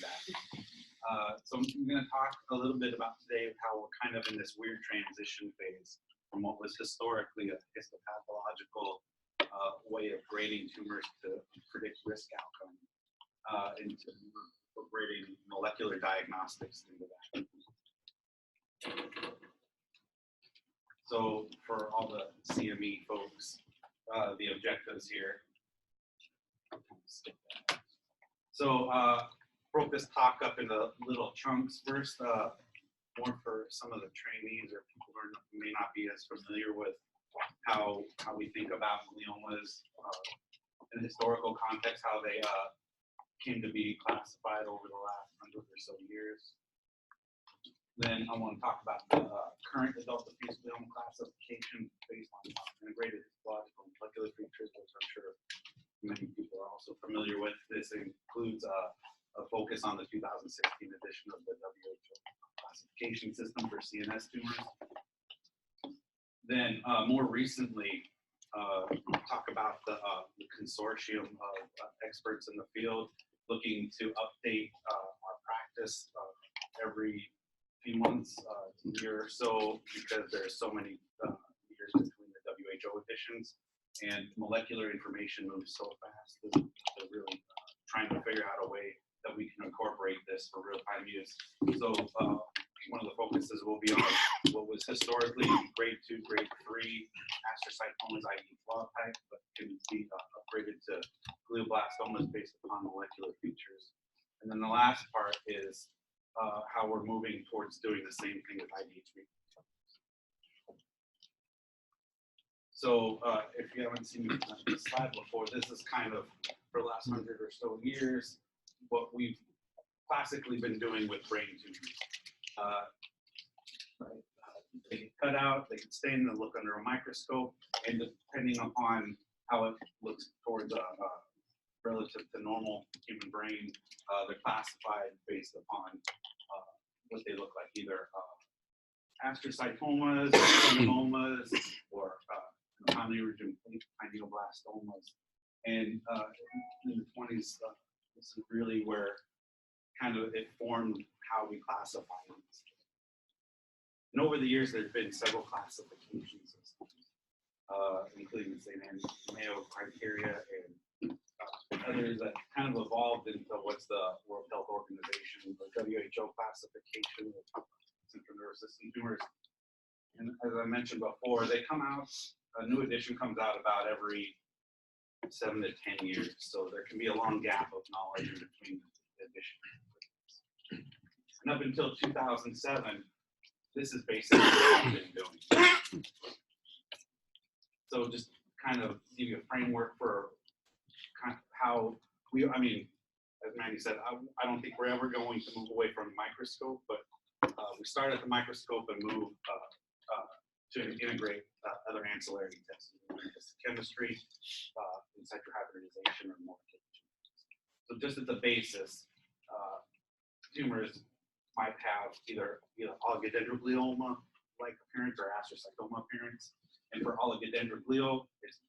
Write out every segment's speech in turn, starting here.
that. So I'm going to talk a little bit about today how we're kind of in this weird transition phase from what was historically a histopathological way of grading tumors to predict risk outcome into incorporating molecular diagnostics into that. So for all the CME folks, the objectives here. So broke this talk up into little chunks. First, more for some of the trainees or people who may not be as familiar with how we think about gliomas in historical context, how they came to be classified over the last 100 or so years. Then I want to talk about the current adult diffuse glioma classification based on integrated histological and molecular features, which I'm sure many people are also familiar with. This includes a focus on the 2016 edition of the WHO classification system for CNS tumors. Then more recently, talk about the consortium of experts in the field looking to update our practice every few months, year or so, because there's so many years between the WHO editions, and molecular information moves so fast that they're really trying to figure out a way that we can incorporate this for real-time use. So one of the focuses will be on what was historically grade 2, grade 3 astrocytomas, IDH-wildtype, but can be upgraded to Glioblastomas based upon molecular features. And then the last part is how we're moving towards doing the same thing with IDH-mutant. So if you haven't seen the slide before, this is kind of for the last 100 or so years what we've classically been doing with brain tumors. They get cut out, they can stain, they look under a microscope, and depending upon how it looks towards relative to normal human brain, they're classified based upon what they look like, either astrocytomas, Ciminomas, or Glioblastoma. And in the 20s, this is really where kind of it formed how we classify these. And over the years, there's been several classification systems, including the St. Mayo criteria and others that kind of evolved into what's the World Health Organization, the WHO classification of central nervous system tumors. And as I mentioned before, they come out, a new edition comes out about every 7 to 10 years. So there can be a long gap of knowledge in between the editions. And up until 2007, this is basically what we've been doing. So just kind of give you a framework for kind of how we, I mean, as Mandy said, I don't think we're ever going to move away from the microscope, but we start at the microscope and move to integrate other ancillary tests, chemistry, in situ hybridization, or multiplication. So just at the basis, tumors might have either oligodendroglioma-like appearance or astrocytoma appearance. And for oligodendroglio, it's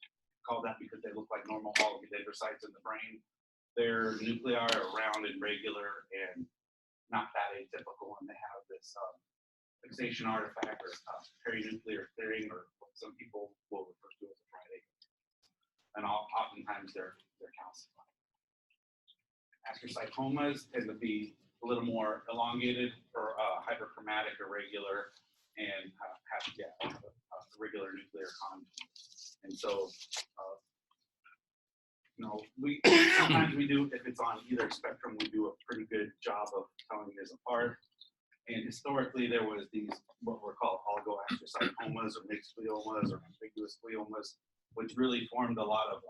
called that because they look like normal oligodendrocytes in the brain. Their nuclei are round and regular and not that atypical, and they have this fixation artifact or perinuclear clearing, or what some people will refer to as a Friday. And oftentimes they're calcified. Astrocytomas tend to be a little more elongated or hyperchromatic, irregular, and have irregular nuclear content. And so, we sometimes we do, if it's on either spectrum, we do a pretty good job of telling this apart. And historically, there was these what were called oligoastrocytomas or mixed gliomas or ambiguous gliomas, which really formed a lot of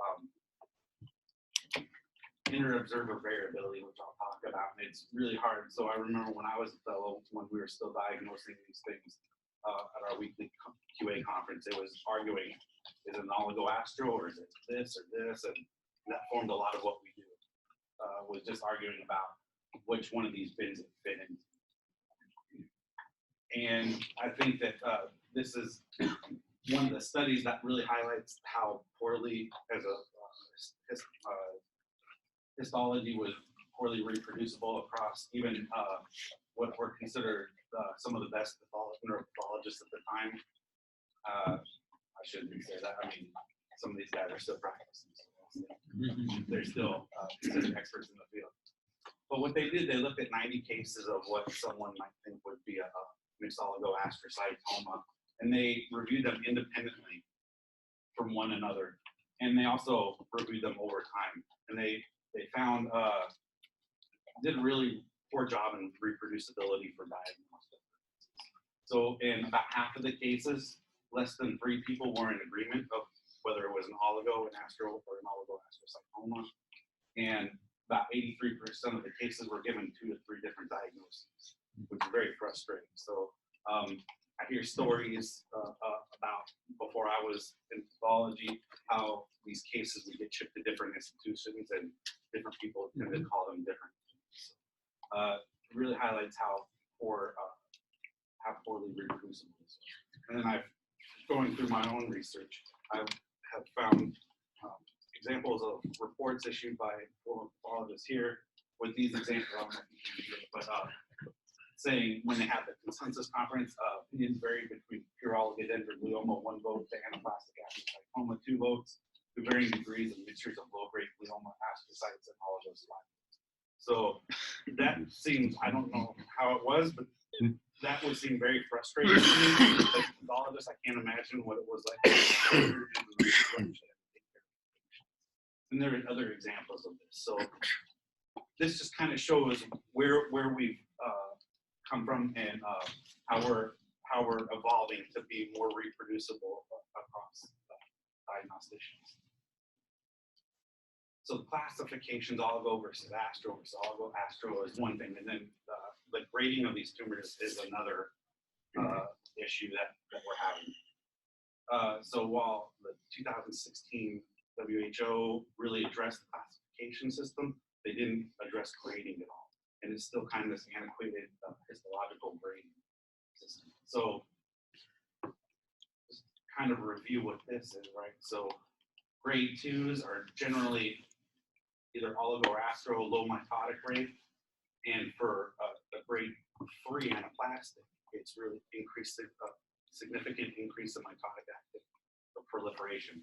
inter-observer variability, which I'll talk about. And it's really hard. So I remember when I was a fellow, when we were still diagnosing these things at our weekly QA conference, it was arguing, is it an oligoastro or is it this or this? And that formed a lot of what we do, was just arguing about which one of these bins it fit into. And I think that this is one of the studies that really highlights how poorly as a histology was poorly reproducible across even what were considered some of the best neuropathologists at the time. I shouldn't say that. I mean, some of these guys are still practicing. So they're still considered experts in the field. But what they did, they looked at 90 cases of what someone might think would be a mixed oligoastrocytoma, and they reviewed them independently from one another. And they also reviewed them over time. And they found, did a really poor job in reproducibility for diagnostic. So in about half of the cases, less than 3 people were in agreement of whether it was an oligoastro or an oligoastrocytoma. And about 83% of the cases were given 2 to 3 different diagnoses, which is very frustrating. So I hear stories about before I was in pathology, how these cases would get shipped to different institutions and different people tend to call them different things. It really highlights how poorly reproducible it is. And then going through my own research, I have found examples of reports issued by former pathologists here with these examples. I don't know if you can read it, but saying when they had the consensus conference, opinions varied between pure oligodendroglioma, 1 vote, to anaplastic astrocytoma, 2 votes, to varying degrees of mixtures of low-grade glioma, astrocytes, and oligodendroglioma. So that seems, I don't know how it was, but that would seem very frustrating to me. As a pathologist, I can't imagine what it was like. And there are other examples of this. So this just kind of shows where we've come from and how we're evolving to be more reproducible across diagnosticians. So the classifications, oligo versus astro versus oligo-astro is one thing, and then the grading of these tumors is another issue that we're having. So while the 2016 WHO really addressed the classification system, they didn't address grading at all. And it's still kind of this antiquated histological grading system. So just kind of review what this is, right? So grade 2s are generally either oligo or astro, low mitotic rate. And for the grade 3 anaplastic, it's really increased, significant increase in mitotic activity or proliferation.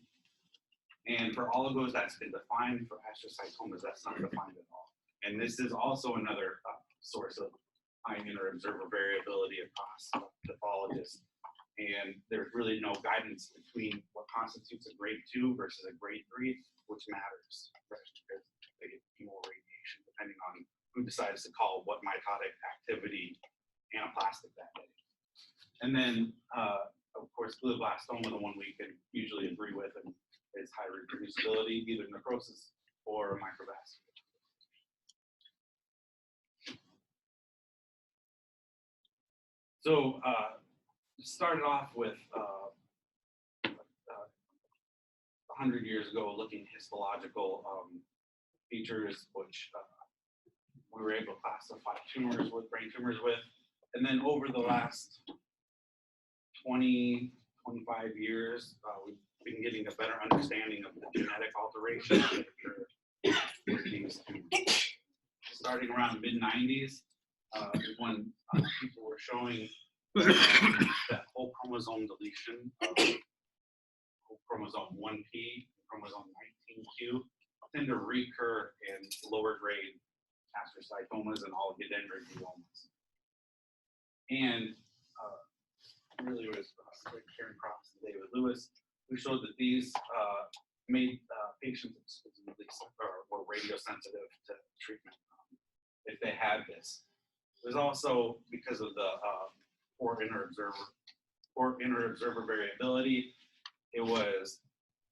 And for oligos, that's been defined. For astrocytomas, that's not defined at all. And this is also another source of high inter-observer variability across pathologists. And there's really no guidance between what constitutes a grade 2 versus a grade 3, which matters, right? Because they get more radiation depending on who decides to call what mitotic activity anaplastic that day. And then, of course, glioblastoma, the one we can usually agree with, and is high reproducibility, either necrosis or microvascular. So started off with 100 years ago, looking at histological features, which we were able to classify tumors with, brain tumors with. And then over the last 20, 25 years, we've been getting a better understanding of the genetic alterations that occur with these tumors. Starting around mid-90s, when people were showing that whole chromosome deletion of chromosome 1p, chromosome 19q, tend to recur in lower grade astrocytomas and oligodendrogliomas. And really was Karen Cross and David Lewis, who showed that these made patients were radiosensitive to treatment if they had this. It was also because of the poor inter-observer variability. It was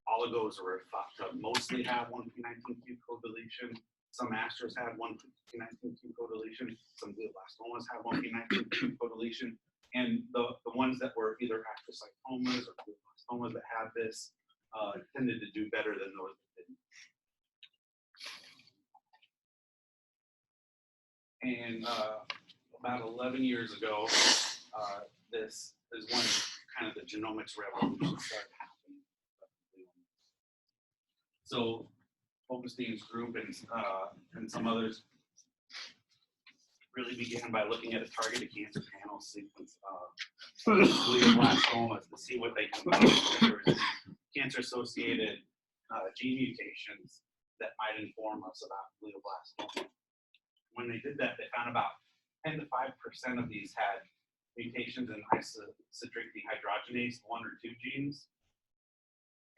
oligos were thought to mostly have 1p19q co-deletion. Some astros had 1p19q co-deletion. Some glioblastomas had 1p19q co-deletion. And the ones that were either astrocytomas or glioblastomas that had this tended to do better than those that didn't. And about 11 years ago, this is when kind of the genomics revolution started happening. So Augustein's group and some others really began by looking at a targeted cancer panel sequence of Glioblastomas to see what they can find. Cancer-associated gene mutations that might inform us about glioblastoma. When they did that, they found about 10 to 5% of these had mutations in isocitric dehydrogenase 1 or 2 genes.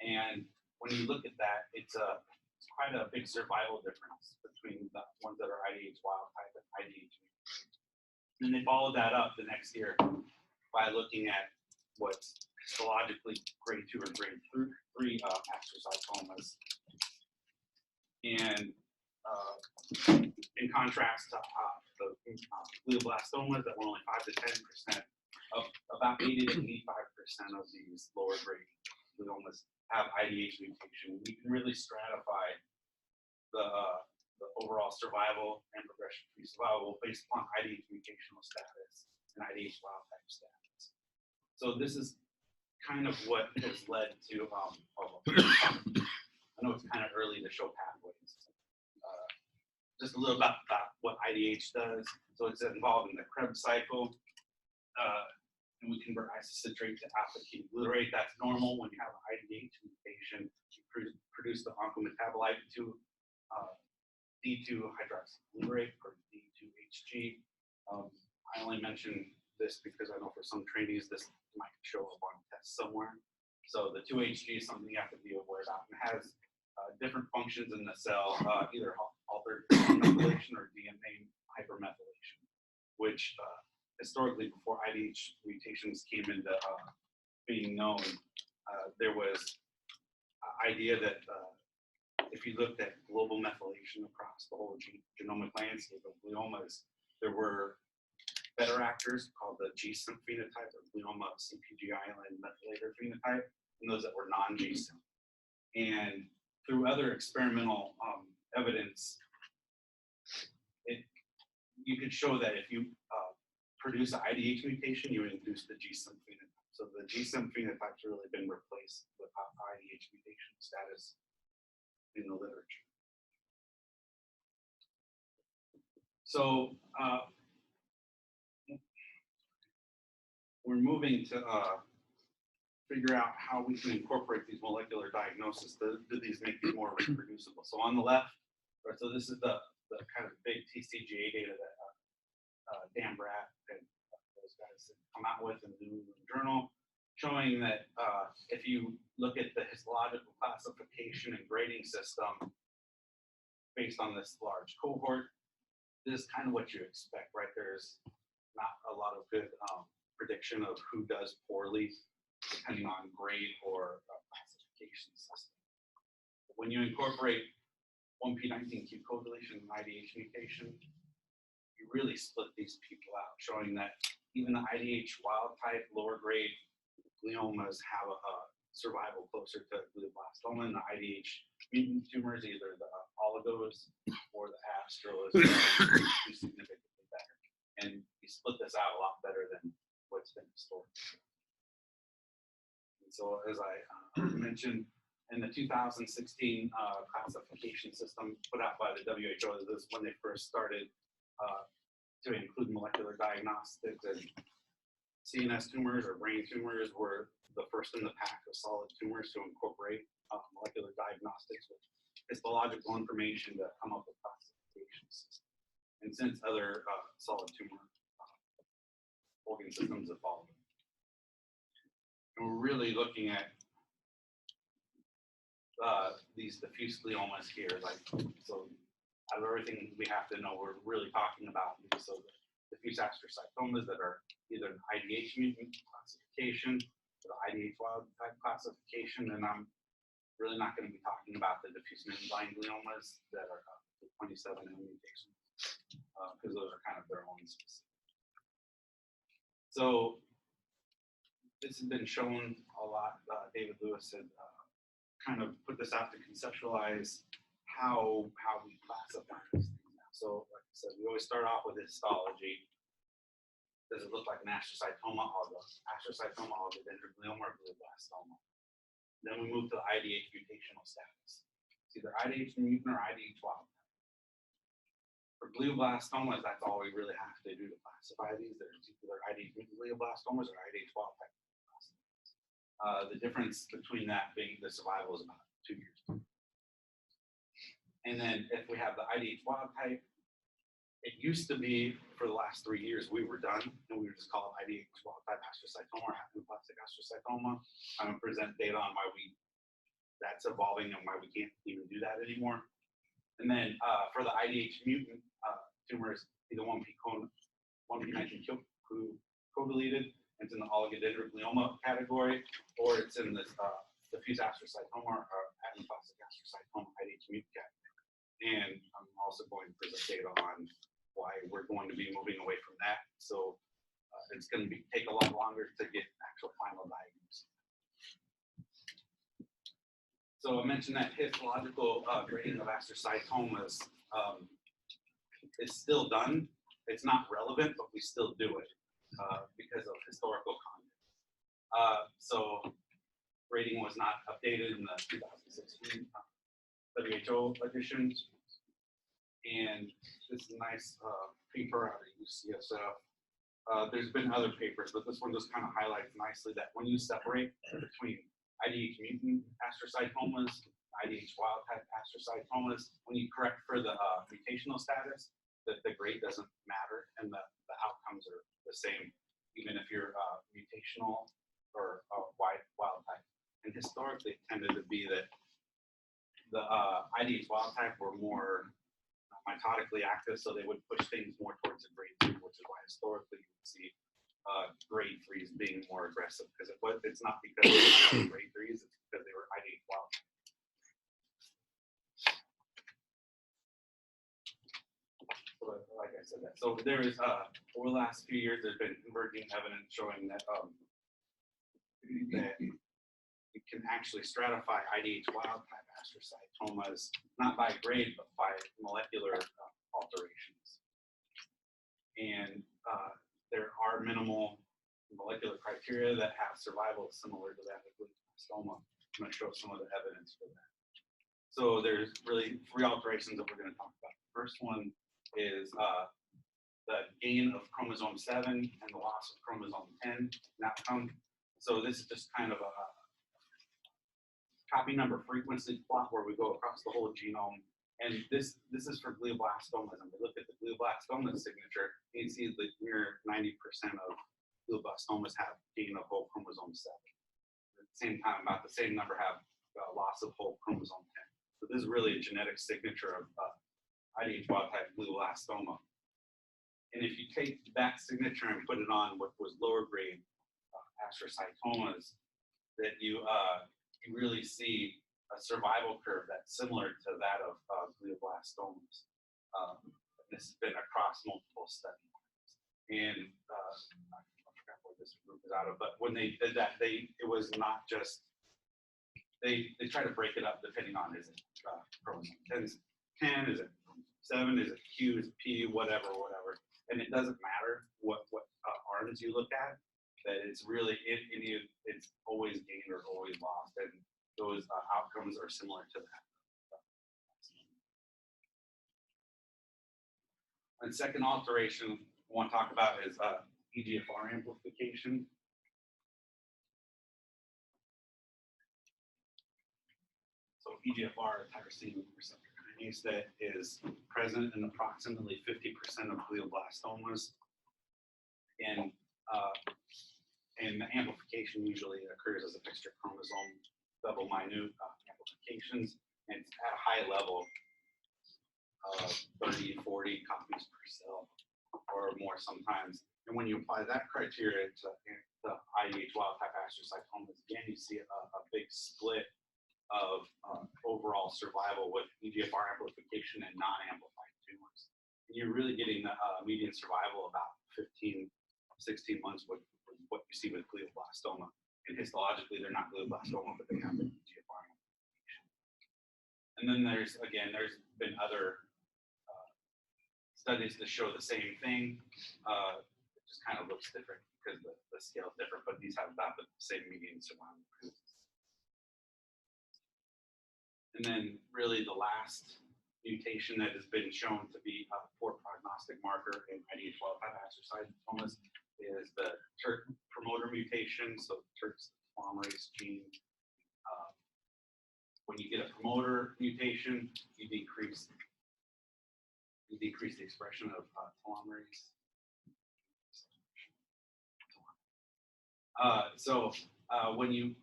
And when you look at that, it's quite a big survival difference between the ones that are IDH wild-type and IDH mutant. And they followed that up the next year by looking at what's histologically grade 2 or grade 3 astrocytomas. And in contrast to the glioblastomas that were only 5 to 10%, of about 80 to 85% of these lower grade gliomas have IDH mutation. We can really stratify the overall survival and progression-free survival based upon IDH mutational status and IDH wild-type status. So this is kind of what has led to, I know it's kind of early to show pathways. Just a little about what IDH does. So it's involved in the Krebs cycle, and we convert isocitrate to alpha-ketoglutarate. That's normal when you have an IDH mutation. You produce the oncometabolite to D2-hydroxyglutarate or D2HG. I only mention this because I know for some trainees this might show up on tests somewhere. So the 2HG is something you have to be aware of. It has different functions in the cell, either altered methylation or DNA hypermethylation, which historically before IDH mutations came into being known, there was an idea that if you looked at global methylation across the whole genomic landscape of gliomas, there were better actors called the GSIM phenotype or glioma CpG island methylator phenotype, and those that were non-GSIM. And through other experimental evidence, you could show that if you produce an IDH mutation, you induce the GSIM phenotype. So the GSIM phenotype's really been replaced with IDH mutation status in the literature. So we're moving to figure out how we can incorporate these molecular diagnoses. Do these make these more reproducible? So on the left, so this is the kind of big TCGA data that Dan Bratt and those guys come out with in the New England Journal, showing that if you look at the histological classification and grading system based on this large cohort, this is kind of what you expect, right? There's not a lot of good prediction of who does poorly depending on grade or classification system. When you incorporate 1p19q co-deletion and IDH mutation, you really split these people out, showing that even the IDH wild-type lower grade gliomas have a survival closer to glioblastoma, and the IDH mutant tumors, either the oligos or the astros, do significantly better. And you split this out a lot better than what's been historically. And so, as I mentioned, in the 2016 classification system put out by the WHO, this is when they first started to include molecular diagnostics, and CNS tumors or brain tumors were the first in the pack of solid tumors to incorporate molecular diagnostics with histological information to come up with classification systems. And since other solid tumor organ systems have followed. And we're really looking at these diffuse gliomas here. Like, so out of everything we have to know, we're really talking about these. So diffuse astrocytomas that are either an IDH mutant classification or the IDH wild-type classification, and I'm really not going to be talking about the diffuse midline gliomas that are 27 mutations, because those are kind of their own specific. So this has been shown a lot. David Lewis had kind of put this out to conceptualize how we classify these things now. So like I said, we always start off with histology. Does it look like an astrocytoma, oligodendroglioma, or glioblastoma? Then we move to the IDH mutational status. It's either IDH mutant or IDH wild. For glioblastomas, that's all we really have to do to classify these. There's either IDH-mutant glioblastomas or IDH-wildtype glioblastomas. The difference between that being the survival is about 2 years. And then if we have the IDH-wildtype, it used to be for the last 3 years we were done, and we would just call it IDH-wildtype astrocytoma or amplification astrocytoma. I'm going to present data on why that's evolving and why we can't even do that anymore. And then for the IDH-mutant tumors, either one p mentioned co-deleted, it's in the oligodendroglioma category, or it's in this diffuse astrocytoma or amplification astrocytoma IDH-mutant category. And I'm also going to present data on why we're going to be moving away from that. So it's going to take a lot longer to get actual final diagnosis. So I mentioned that histological grading of astrocytomas is still done. It's not relevant, but we still do it because of historical context. So grading was not updated in the 2016 WHO edition. And this is a nice paper out of UCSF. There's been other papers, but this one just kind of highlights nicely that when you separate between IDH-mutant astrocytomas, IDH-wildtype astrocytomas, when you correct for the mutational status, that the grade doesn't matter and the outcomes are the same, even if you're mutational or wild-type. And historically, it tended to be that the IDH-wildtype were more mitotically active, so they would push things more towards a grade 2, which is why historically you would see grade 3s being more aggressive, because it's not because they were grade 3s, it's because they were IDH wild. So like I said, that. So there is over the last few years, there's been converging evidence showing that that you can actually stratify IDH wild type astrocytomas not by grade but by molecular alterations, and there are minimal molecular criteria that have survival similar to that of glioblastoma. I'm going to show some of the evidence for that. So there's really 3 alterations that we're going to talk about. The first one is the gain of chromosome 7 and the loss of chromosome 10 in outcome. So this is just kind of a copy number frequency plot where we go across the whole genome. And this is for glioblastomas. And we look at the glioblastoma signature, you can see that near 90% of glioblastomas have gain of whole chromosome 7. At the same time, about the same number have loss of whole chromosome 10. So this is really a genetic signature of IDH wild-type glioblastoma. And if you take that signature and put it on what was lower grade astrocytomas, that you really see a survival curve that's similar to that of glioblastomas. This has been across multiple studies. And I forgot what this group is out of, but when they did that, it was not just, they try to break it up depending on, is it chromosome 10, is it 7, is it Q, is it P, whatever. And it doesn't matter what arms you look at, that it's really, it's always gained or always lost. And those outcomes are similar to that. And second alteration I want to talk about is EGFR amplification. So EGFR, tyrosine receptor kinase, that is present in approximately 50% of glioblastomas. And the amplification usually occurs as a mixture chromosome, double minute amplifications, and it's at a high level, 30, 40 copies per cell or more sometimes. And when you apply that criteria to the IDH wild-type astrocytomas, again, you see a big split of overall survival with EGFR amplification and non-amplified tumors. And you're really getting the median survival about 15, 16 months with what you see with glioblastoma. And histologically, they're not glioblastoma, but they have the EGFR amplification. And then there's been other studies that show the same thing. It just kind of looks different because the scale is different, but these have about the same median survival. And then really the last mutation that has been shown to be a poor prognostic marker in IDH-wildtype astrocytomas is the TERT promoter mutation. So TERT's telomerase gene. When you get a promoter mutation, you decrease the expression of telomerase. When you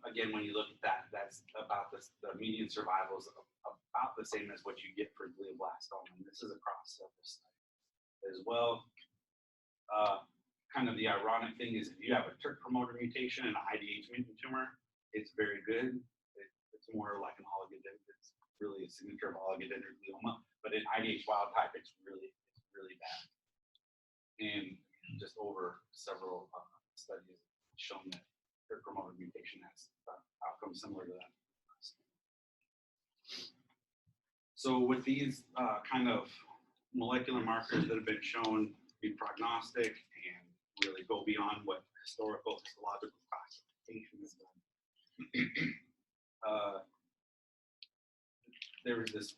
look at that, that's about the median survival is about the same as what you get for glioblastoma, and this is across several studies as well. Kind of the ironic thing is if you have a TERT promoter mutation in an IDH-mutant tumor, it's very good. It's more like an oligodendroglioma. It's really a signature of oligodendroglioma, but in IDH-wildtype, it's really bad. And just over several studies shown that TERT promoter mutation has outcomes similar to that. So with these kind of molecular markers that have been shown to be prognostic and really go beyond what histological classification has done, there was this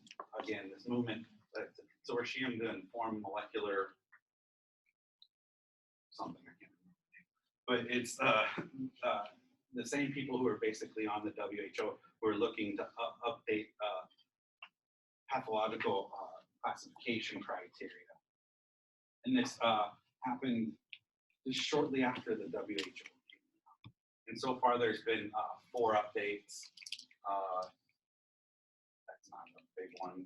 movement, the consortium to inform molecular something, I can't remember, but it's the same people who are basically on the WHO who are looking to update pathological classification criteria. And this happened just shortly after the WHO. And so far there's been 4 updates. That's not a big one.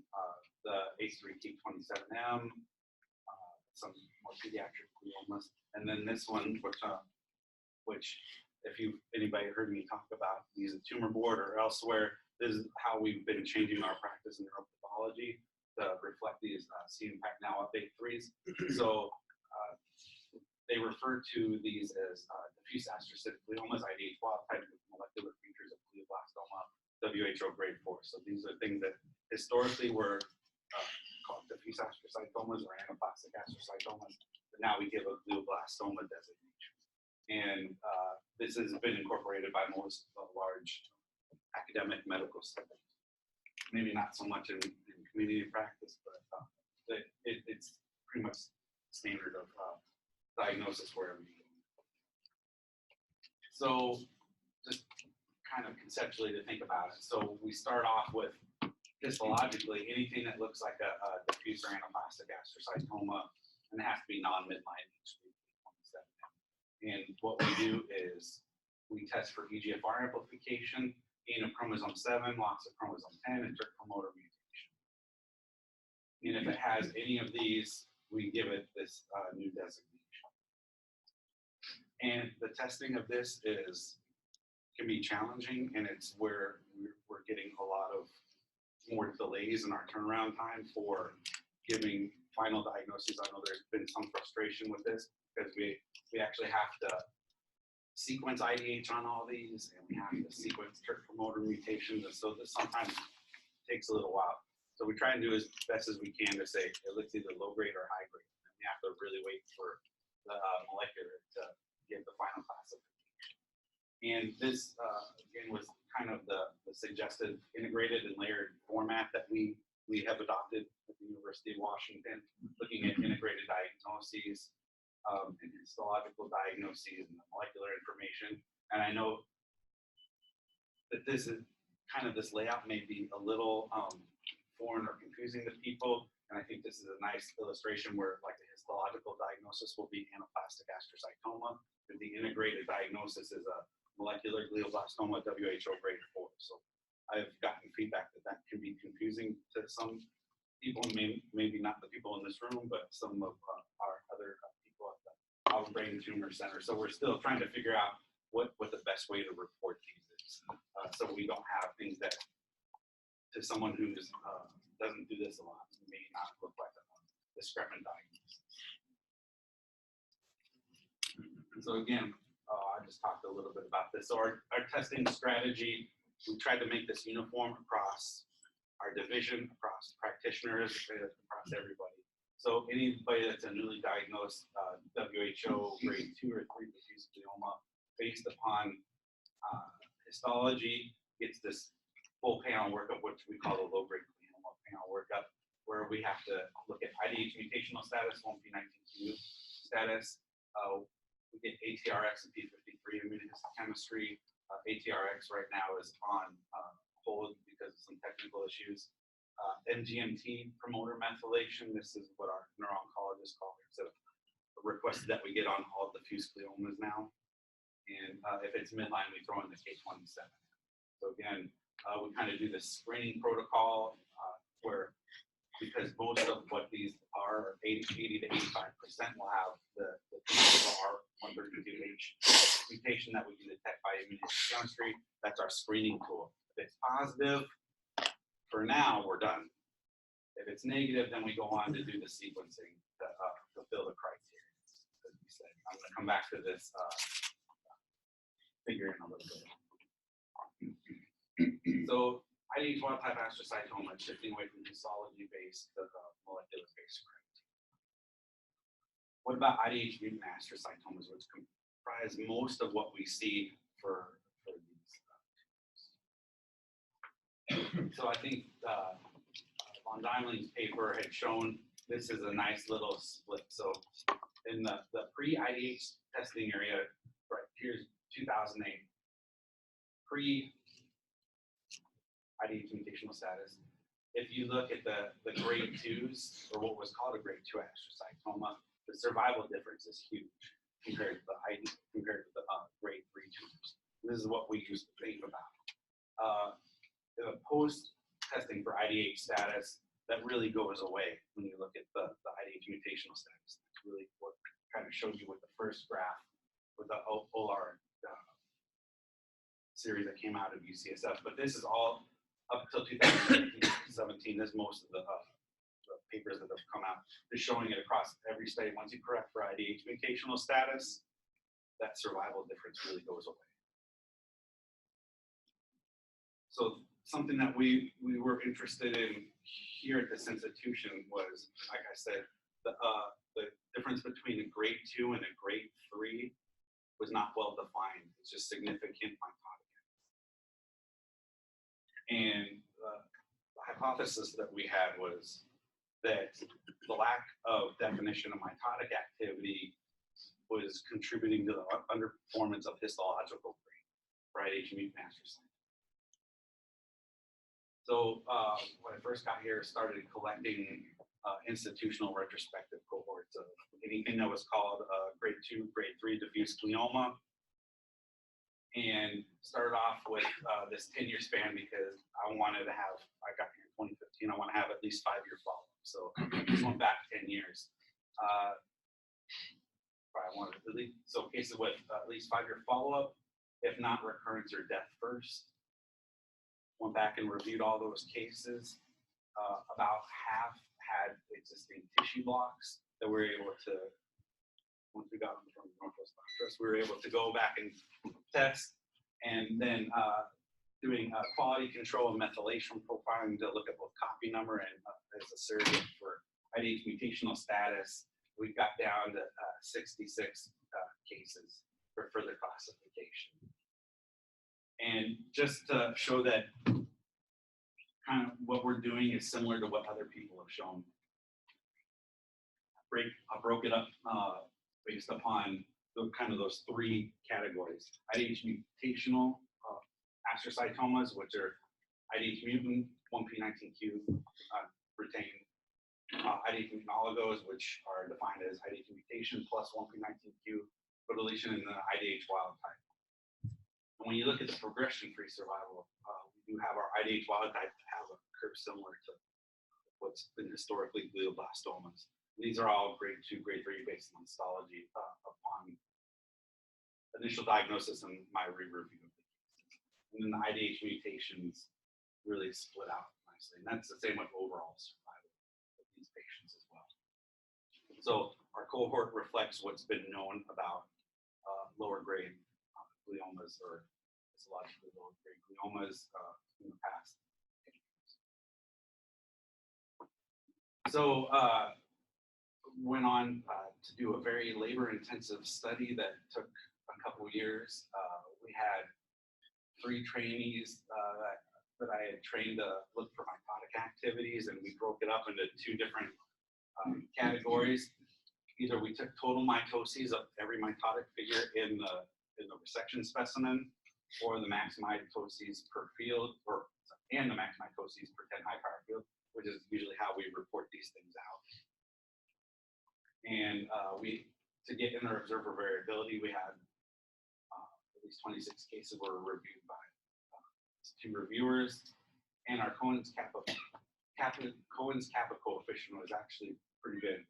The H3T27M, some more pediatric gliomas, and then this one, which if anybody heard me talk about these at Tumor Board or elsewhere, this is how we've been changing our practice in neuropathology to reflect these C-Impact Now Update 3s. So they refer to these as diffuse astrocytic gliomas, IDH-wildtype with molecular features of glioblastoma, WHO grade 4. So these are things that historically were called diffuse astrocytomas or anaplastic astrocytomas, but now we give a glioblastoma designation. And this has been incorporated by most large academic medical studies. Maybe not so much in community practice, but it's pretty much standard of diagnosis wherever you go. So just kind of conceptually to think about it. So we start off with histologically anything that looks like a diffuse or anaplastic astrocytoma, and it has to be non-midline H3T27. And what we do is we test for EGFR amplification, gain of chromosome 7, loss of chromosome 10, and TERT promoter mutation. And if it has any of these, we give it this new designation. And the testing of this can be challenging, and it's where we're getting a lot of more delays in our turnaround time for giving final diagnoses. I know there's been some frustration with this because we actually have to sequence IDH on all these, and we have to sequence TERT promoter mutations, and so this sometimes takes a little while. So we try and do as best as we can to say it looks either low grade or high grade, and we have to really wait for the molecular to get the final classification. And this, again, was kind of the suggested integrated and layered format that we have adopted at the University of Washington, looking at integrated diagnoses, and histological diagnoses and the molecular information. And I know that this layout may be a little foreign or confusing to people. And I think this is a nice illustration where like the histological diagnosis will be anaplastic astrocytoma, and the integrated diagnosis is a molecular glioblastoma WHO grade 4. So I've gotten feedback that can be confusing to some people, maybe not the people in this room, but some of our other people at the Alvin Brain Tumor Center. So we're still trying to figure out what the best way to report these is, so we don't have things that to someone who doesn't do this a lot may not look like a discrepant diagnosis. So again, I just talked a little bit about this. So our testing strategy, we tried to make this uniform across our division, across practitioners, across everybody. So anybody that's a newly diagnosed WHO grade 2 or 3 diffuse glioma, based upon histology, gets this full panel workup, which we call the low-grade glioma panel workup. where we have to look at IDH mutational status, 1p19q status. We get ATRX and p53 immunohistochemistry. ATRX right now is on hold because of some technical issues. MGMT promoter methylation. This is what our neuro-oncologists call it. So requested that we get on all diffuse gliomas now. And if it's midline, we throw in the K27. So again, we kind of do this screening protocol where, because most of what these are, 80 to 85%, will have the R132H mutation that we can detect by immunohistochemistry. That's our screening tool. If it's positive, for now, we're done. If it's negative, then we go on to do the sequencing to fulfill the criteria, as we said. I'm going to come back to this figure in a little bit. So IDH-wildtype astrocytoma, shifting away from histology-based to molecular-based criteria. What about IDH-mutant astrocytomas, which comprise most of what we see for these? So I think Von Deimeling's paper had shown this is a nice little split. So in the pre-IDH testing area, right here's 2008, pre-IDH mutational status. If you look at the grade 2s, or what was called a grade 2 astrocytoma, the survival difference is huge compared to the grade 3 tumors. This is what we used to think about. The post-testing for IDH status, that really goes away when you look at the IDH mutational status. That's really what kind of showed you with the first graph with the OLAR series that came out of UCSF. But this is all up until 2017. This is most of the papers that have come out. They're showing it across every study. Once you correct for IDH mutational status, that survival difference really goes away. So something that we were interested in here at this institution was, like I said, the difference between a grade 2 and a grade 3 was not well defined. It's just significant mitotic. And the hypothesis that we had was that the lack of definition of mitotic activity was contributing to the underperformance of histological grade for IDH-mutant astrocytoma. So when I first got here, I started collecting institutional retrospective cohorts of anything that was called grade 2, grade 3 diffuse glioma, and started off with this 10-year span because I wanted to have, I got here in 2015, I want to have at least 5-year follow-up. So just went back 10 years. I wanted at least, so cases with at least 5-year follow-up, if not recurrence or death first. Went back and reviewed all those cases. About half had existing tissue blocks that we were able to, once we got them from Northwest Doctors, we were able to go back and test, and then doing quality control and methylation profiling to look at both copy number and as a surrogate for IDH mutational status. We got down to 66 cases for further classification. And just to show that kind of what we're doing is similar to what other people have shown. I broke it up based upon kind of those 3 categories. IDH mutational astrocytomas, which are IDH mutant, 1p19q retained. IDH mutant oligos, which are defined as IDH mutation plus 1p19q deletion, and the IDH wild-type. And when you look at the progression-free survival, we do have our IDH wild-type have a curve similar to what's been historically glioblastomas. These are all grade 2, grade 3 based on histology upon initial diagnosis and my re-review of the cases. And then the IDH mutations really split out nicely. And that's the same with overall survival of these patients as well. So our cohort reflects what's been known about lower grade gliomas or histologically lower grade gliomas in the past. So went on to do a very labor-intensive study that took a couple of years. We had 3 trainees that that I had trained to look for mitotic activities, and we broke it up into two different categories. Either we took total mitoses of every mitotic figure in the resection specimen, or the max mitoses per field, and the max mitoses per 10 high power field, which is usually how we report these things out. And to get inter-observer variability, we had at least 26 cases were reviewed by 2 reviewers, and our Cohen's kappa coefficient was actually pretty good,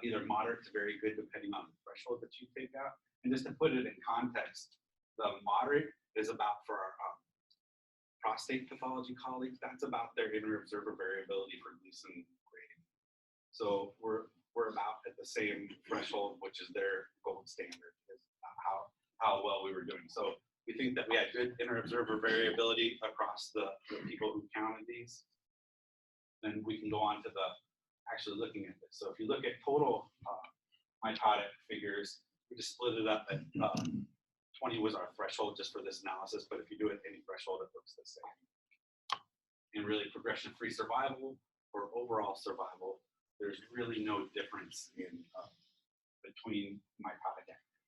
either moderate to very good depending on the threshold that you take out. And just to put it in context, the moderate is about, for our prostate pathology colleagues, that's about their inter-observer variability for Gleason grading. So we're about at the same threshold, which is their gold standard, is how well we were doing. So we think that we had good inter-observer variability across the people who counted these. Then we can go on to the actually looking at this. So if you look at total mitotic figures, we just split it up at 20 was our threshold just for this analysis, but if you do it any threshold, it looks the same. And really progression-free survival or overall survival, there's really no difference in between mitotic activity.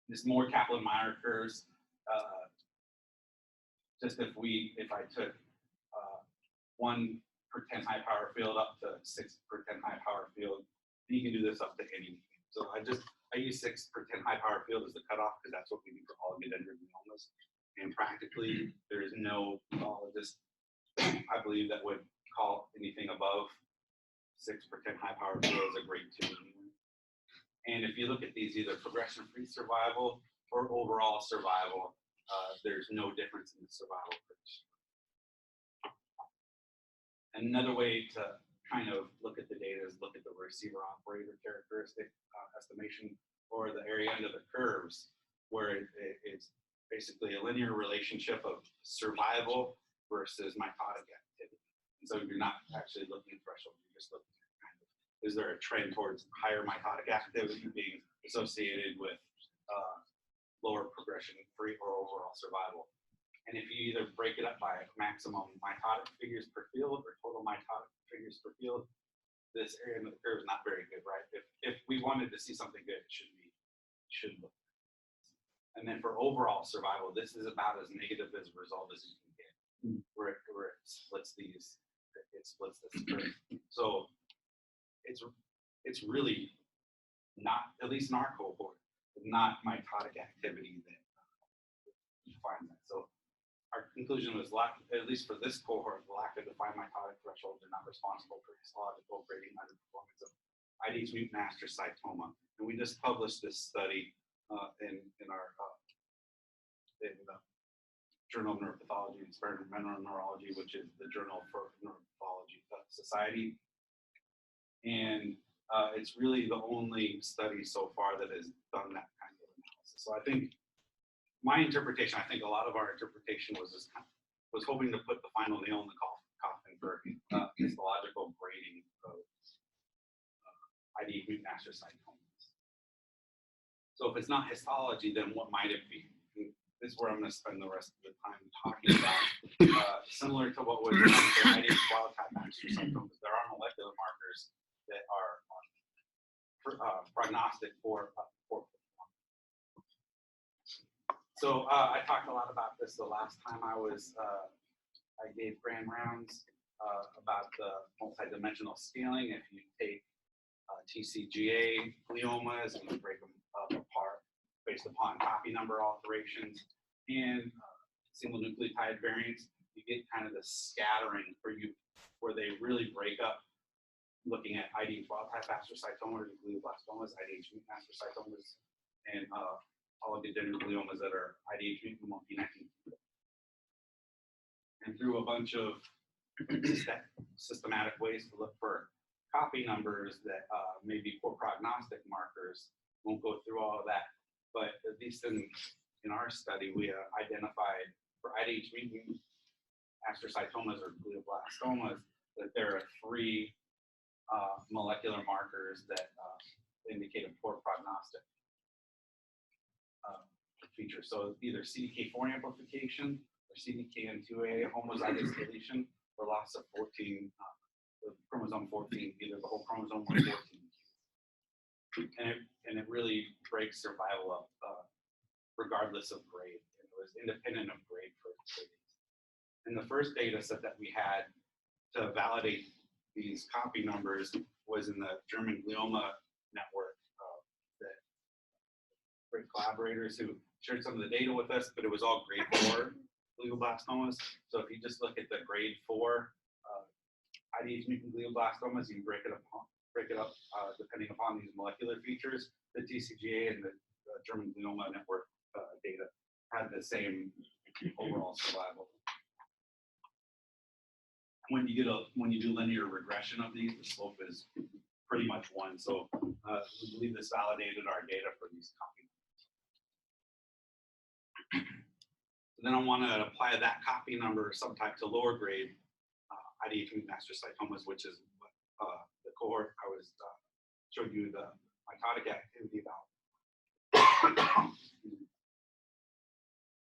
There's more Kaplan-Meier curves. Just if I took 1 per 10 high power field up to 6 per 10 high power field, you can do this up to any. So I use 6 per 10 high power field as the cutoff because that's what we do for oligodendrogliomas. And practically, there is no pathologist, I believe, that would call anything above 6 per 10 high power field as a grade 2. And if you look at these, either progression-free survival or overall survival, there's no difference in the survival prediction. Another way to kind of look at the data is look at the receiver operator characteristic estimation, or the area under the curves, where it's basically a linear relationship of survival versus mitotic activity. And so you're not actually looking at threshold, you're just looking at kind of, is there a trend towards higher mitotic activity being associated with lower progression-free or overall survival. And if you either break it up by maximum mitotic figures per field or total mitotic figures per field, this area under the curve is not very good, right? If we wanted to see something good, it should look. And then for overall survival, this is about as negative as a result as you can get, where it splits this curve. So it's really not, at least in our cohort, not mitotic activity that defines that. So our conclusion was, at least for this cohort, the lack of defined mitotic thresholds are not responsible for histological grading underperformance of IDH-mutant astrocytoma. And we just published this study in the Journal of Neuropathology and Experimental Neurology, which is the Journal for Neuropathology Society. And it's really the only study so far that has done that kind of analysis. So I think my interpretation, I think a lot of our interpretation was just was hoping to put the final nail in the coffin for histological grading of IDH-mutant astrocytomas. So if it's not histology, then what might it be? And this is where I'm going to spend the rest of the time talking about. Similar to what was done for IDH-wildtype astrocytomas, there are molecular markers that are prognostic for performance. So I talked a lot about this the last time I gave grand rounds about the multidimensional scaling. If you take TCGA gliomas and you break them apart based upon copy number alterations and single nucleotide variants, you get kind of the scattering where they really break up, looking at IDH-wildtype astrocytomas, Glioblastomas, IDH-mutant astrocytomas, and oligodendrogliomas that are IDH-mutant multi-nectin. And through a bunch of systematic ways to look for copy numbers that may be poor prognostic markers, won't go through all of that. But at least in our study, we identified for IDH-mutant astrocytomas or Glioblastomas that there are 3 molecular markers that indicate a poor prognostic feature. So either CDK4 amplification or for CDKN2A homozygous deletion or loss of 14, chromosome 14, either the whole chromosome or 14. And it really breaks survival up regardless of grade. It was independent of grade for these. And the first data set that we had to validate these copy numbers was in the German Glioma Network. That great collaborators who shared some of the data with us, but it was all grade 4 glioblastomas. So if you just look at the grade 4 IDH-mutant glioblastomas, you break it up depending upon these molecular features. The TCGA and the German Glioma Network data had the same overall survival. When you do linear regression of these, the slope is pretty much 1. So we believe this validated our data for these copy numbers. So then I want to apply that copy number subtype to lower grade IDH-mutant astrocytomas, which is the cohort I was showed you the mitotic activity about.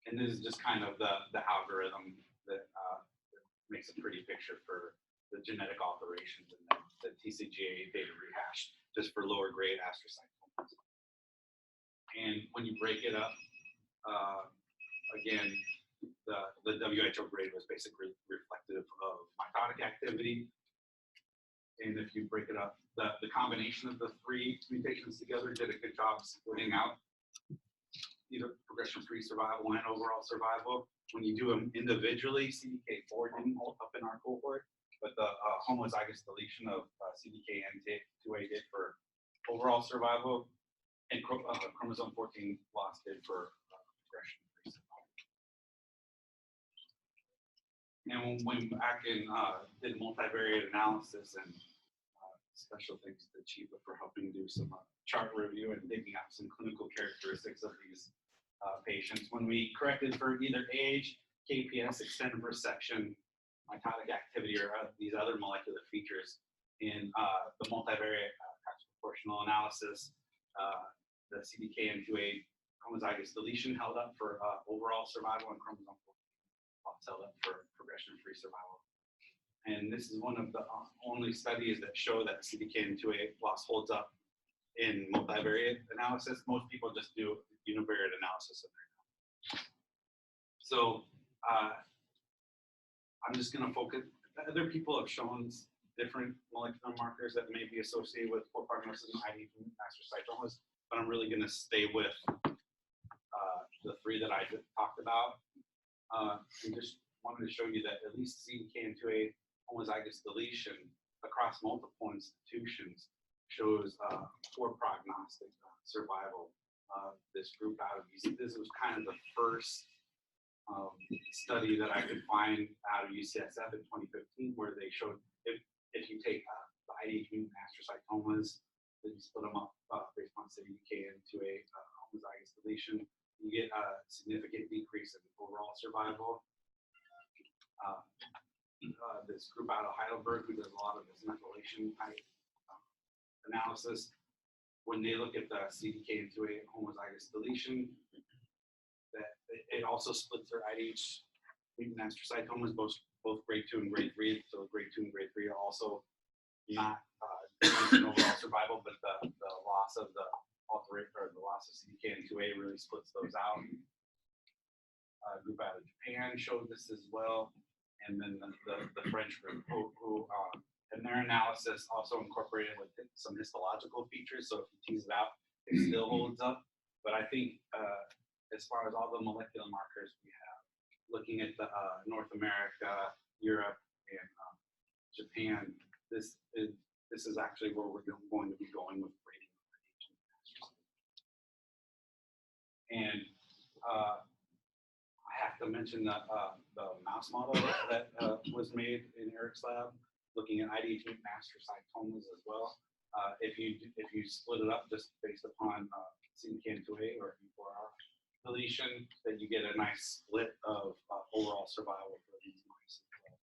And this is just kind of the algorithm that makes a pretty picture for the genetic alterations and the TCGA data rehash just for lower grade astrocytomas. And when you break it up, again, the WHO grade was basically reflective of mitotic activity. And if you break it up, the combination of the 3 mutations together did a good job splitting out either progression-free survival and overall survival. When you do them individually, CDK4 didn't hold up in our cohort, but the homozygous deletion of CDKN2A did for overall survival, and chromosome 14 loss did for progression-free survival. And when back in did multivariate analysis, and special thanks to Chiba for helping do some chart review and digging out some clinical characteristics of these patients. When we corrected for either age, KPS, extended resection, mitotic activity, or these other molecular features in the multivariate proportional analysis, the CDKN2A homozygous deletion held up for overall survival, and chromosome 14 loss held up for progression-free survival. And this is one of the only studies that show that CDKN2A loss holds up in multivariate analysis. Most people just do univariate analysis of their. So I'm just going to focus. Other people have shown different molecular markers that may be associated with poor prognosis in IDH-mutant astrocytomas, but I'm really going to stay with the 3 that I just talked about. And just wanted to show you that at least CDKN2A homozygous deletion across multiple institutions shows poor prognostic survival. This group out of UC, this was kind of the first study that I could find out of UCSF in 2015, where they showed if you take the IDH-mutant astrocytomas, then you split them up based on CDKN2A homozygous deletion, you get a significant decrease in overall survival. This group out of Heidelberg, who does a lot of this methylation type analysis, when they look at the CDKN2A homozygous deletion, that it also splits their IDH-mutant astrocytomas, both grade 2 and grade 3. So grade 2 and grade 3 are also not in overall survival, but the loss of the loss of CDKN2A really splits those out. A group out of Japan showed this as well. And then the French group who in their analysis also incorporated with some histological features. So if you tease it out, it still holds up. But I think as far as all the molecular markers we have, looking at the North America, Europe, and Japan, this is actually where we're going to be going with grading. And I have to mention the mouse model that was made in Eric's lab, looking at IDH-mutant astrocytomas as well. If you split it up just based upon CDKN2A or E4R deletion, then you get a nice split of overall survival for these mice as well.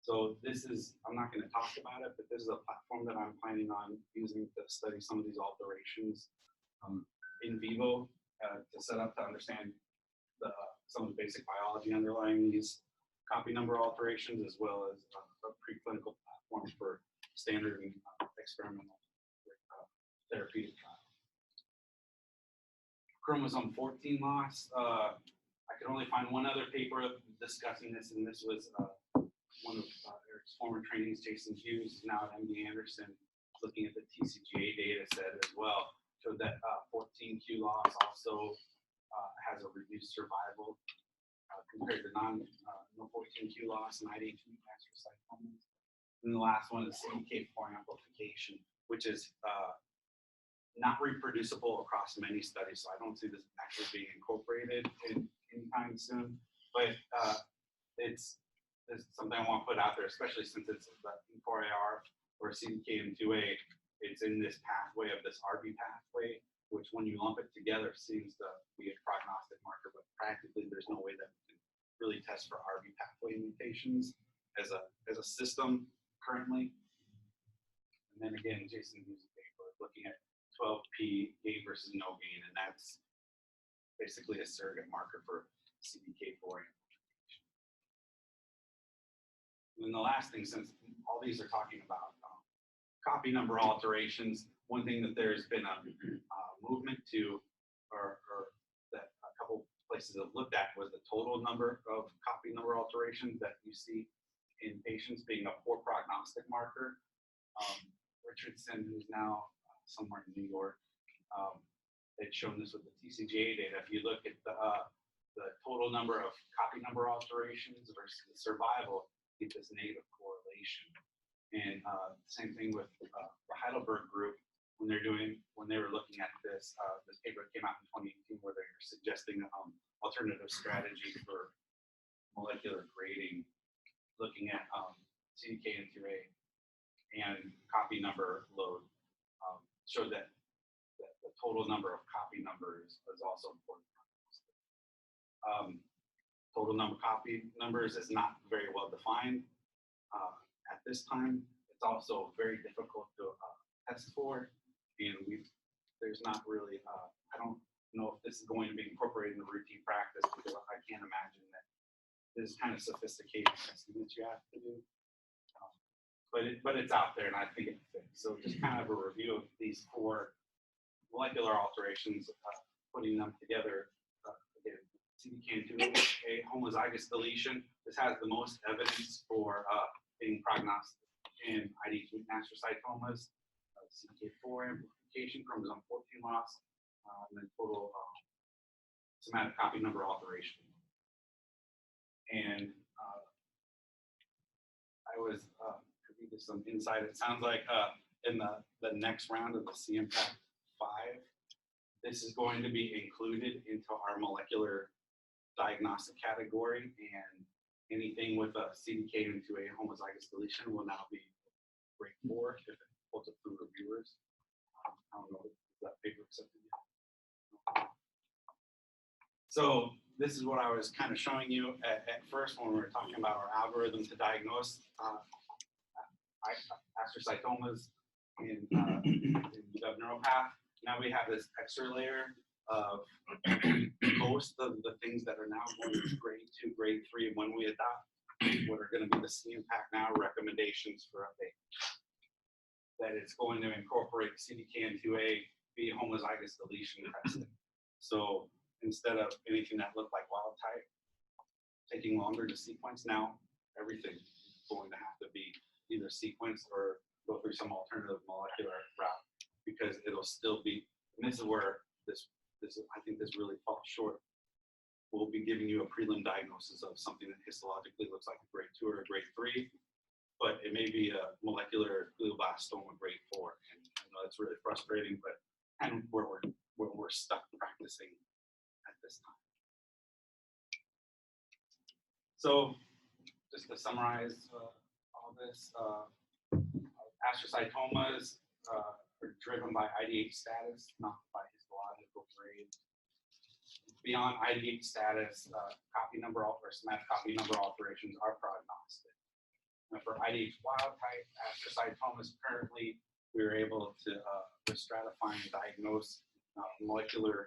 So this is, I'm not going to talk about it, but this is a platform that I'm planning on using to study some of these alterations in vivo to set up to understand the some of the basic biology underlying these copy number alterations, as well as a preclinical platform for standard and experimental therapeutic trials. Chromosome 14 loss. I could only find one other paper discussing this, and this was one of Eric's former trainees, Jason Hughes, now at MD Anderson, looking at the TCGA data set as well, showed that 14q loss also has a reduced survival compared to no 14q loss and IDH-mutant astrocytomas. And the last one is CDK4 amplification, which is not reproducible across many studies, so I don't see this actually being incorporated anytime soon. But it's something I want to put out there, especially since it's the E4AR or CDKN2A. It's in this pathway of this RB pathway, which when you lump it together seems to be a prognostic marker, but practically there's no way that we can really test for RB pathway mutations as a system currently. And then again, Jason used a paper looking at 12p gain versus no gain, and that's basically a surrogate marker for CDK4 amplification. And then the last thing, since all these are talking about copy number alterations, one thing that there's been a movement to, or that a couple places have looked at, was the total number of copy number alterations that you see in patients being a poor prognostic marker. Richardson, who's now somewhere in New York, they'd shown this with the TCGA data. If you look at the total number of copy number alterations versus the survival, you get this negative correlation. And same thing with the Heidelberg group, when they were looking at this, this paper came out in 2018 where they were suggesting alternative strategy for molecular grading, looking at CDKN2A and copy number load, showed that the total number of copy numbers is also important. Total number of copy numbers is not very well defined at this time. It's also very difficult to test for, and there's not really, I don't know if this is going to be incorporated into routine practice, because I can't imagine that this kind of sophisticated testing that you have to do. But it's out there, and I think it fits. So just kind of a review of these 4 molecular alterations, putting them together. Again, CDKN2A homozygous deletion. This has the most evidence for being prognostic in IDH-mutant astrocytomas. CDK4 amplification, chromosome 14 loss, and then total somatic copy number alteration. And I was some insight. It sounds like in the next round of the CMPAC 5, this is going to be included into our molecular diagnostic category, and anything with a CDKN2A homozygous deletion will now be grade 4 if it holds up through reviewers. I don't know if that paper accepted yet. So this is what I was kind of showing you at first when we were talking about our algorithm to diagnose astrocytomas in the neuropath. Now we have this extra layer of most of the things that are now going to grade 2, grade 3 when we adopt what are going to be the CMPAC now recommendations for update. That it's going to incorporate CDKN2A via homozygous deletion testing. So instead of anything that looked like wild type taking longer to sequence, now everything's going to have to be either sequenced or go through some alternative molecular route, because it'll still be, and this is where this I think this really falls short. We'll be giving you a prelim diagnosis of something that histologically looks like a grade 2 or a grade 3, but it may be a molecular glioblastoma grade 4, and I know that's really frustrating, but kind of where we're stuck practicing at this time. So just to summarize all this, astrocytomas are driven by IDH status, not by histological grade. Beyond IDH status, copy number or somatic copy number alterations are prognostic. Now for IDH-wildtype astrocytomas, currently we are able to stratify and diagnose molecular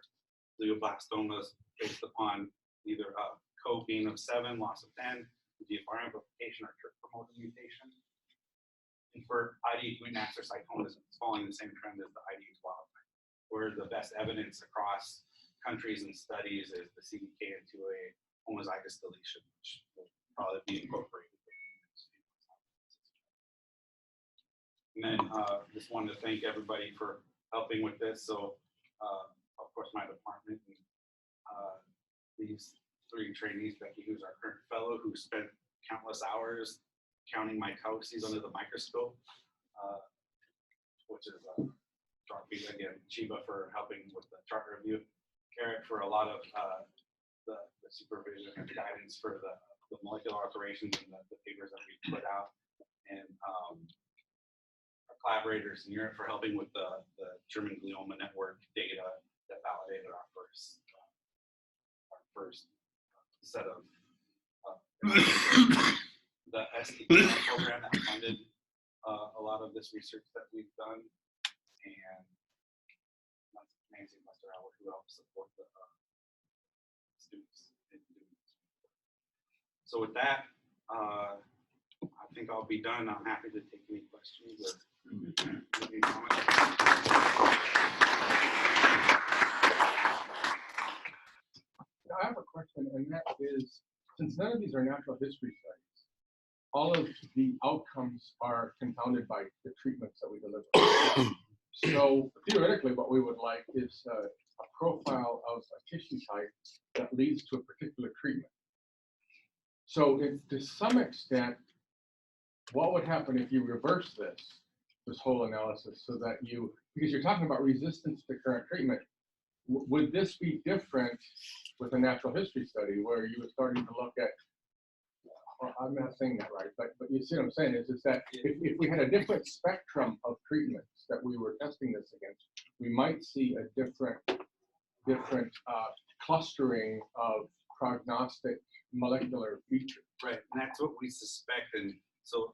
glioblastomas based upon either a co-gain of 7, loss of 10, EGFR amplification, or trip promoter mutation. And for IDH-mutant astrocytomas, it's following the same trend as the IDH-wildtype, where the best evidence across countries and studies is the CDKN2A homozygous deletion, which will probably be incorporated. And then just wanted to thank everybody for helping with this. So, of course, my department and these 3 trainees, Becky, who's our current fellow, who spent countless hours counting mitoses under the microscope, which is again, Chiba for helping with the chart review, Eric for a lot of the supervision and guidance for the molecular operations and the papers that we put out, and collaborators in Europe for helping with the German Glioma Network data that validated our first set of the STTR program that funded a lot of this research that we've done, and Nancy Lester-Howard, who helped support the students in doing this. So with that, I think I'll be done. I'm happy to take any questions or any comments. I have a question, and that is, since none of these are natural history studies, all of the outcomes are confounded by the treatments that we deliver. So theoretically, what we would like is a profile of a tissue type that leads to a particular treatment. So to some extent, what would happen if you reverse this whole analysis so that you, because you're talking about resistance to current treatment, would this be different with a natural history study where you were starting to look at, I'm not saying that right, but you see what I'm saying is that if we had a different spectrum of treatments that we were testing this against, we might see a different clustering of prognostic molecular features. Right, and that's what we suspect. And so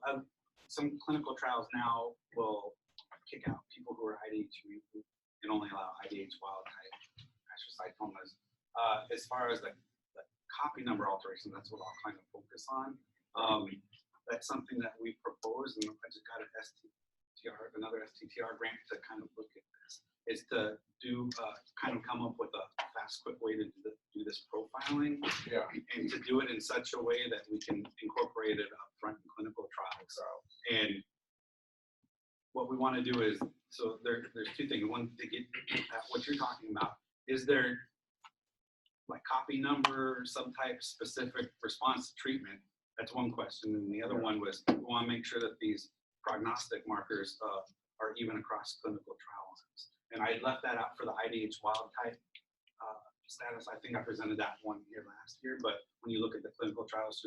some clinical trials now will kick out people who are IDH-mutant and only allow IDH-wildtype astrocytomas. As far as the copy number alteration, that's what I'll kind of focus on. That's something that we propose, and I just got another STTR grant to kind of look at this, is to do kind of come up with a fast, quick way to do this profiling, and to do it in such a way that we can incorporate it up front in clinical trials. And what we want to do is, so there's 2 things. One, to get at what you're talking about, is there like copy number, subtype specific response to treatment? That's one question. And the other one was, we want to make sure that these prognostic markers are even across clinical trials. And I left that out for the IDH-wildtype status. I think I presented that one here last year, but when you look at the clinical trials,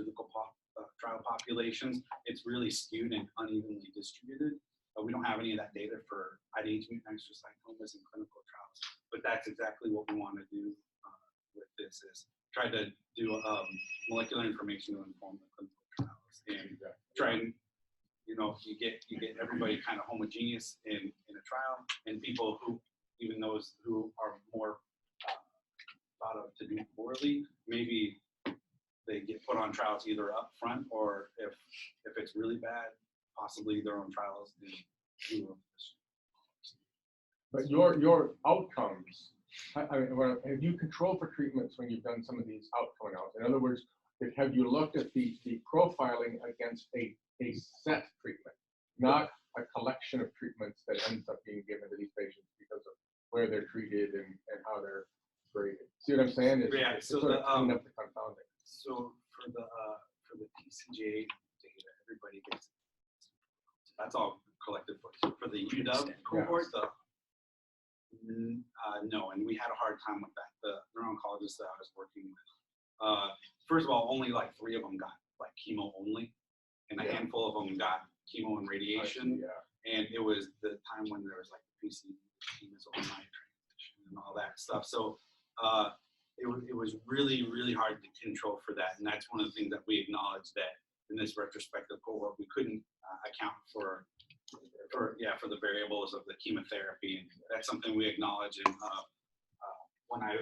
trial populations, it's really skewed and unevenly distributed. We don't have any of that data for IDH-mutant astrocytomas in clinical trials, but that's exactly what we want to do with this, is try to do molecular information to inform the clinical trials, and try and, you get everybody kind of homogeneous in a trial, and people who, even those who are more thought of to do poorly, maybe they get put on trials either up front, or if it's really bad, possibly their own trials. But your outcomes, I mean, have you controlled for treatments when you've done some of these outcome analyses? In other words, have you looked at the profiling against a set treatment, not a collection of treatments that ends up being given to these patients because of where they're treated and how they're graded? See what I'm saying? It's so sort of clean up the confounding. So for the TCGA data, everybody gets, that's all collected for the UW cohort. No, and we had a hard time with that. The neuro-oncologists that I was working with, first of all, only like 3 of them got like chemo only, and a handful of them got chemo and radiation. And it was the time when there was like PCD, overnight transition, and all that stuff. So it was really, really hard to control for that. And that's one of the things that we acknowledged, that in this retrospective cohort, we couldn't account for the variables of the chemotherapy. And that's something we acknowledge. And when I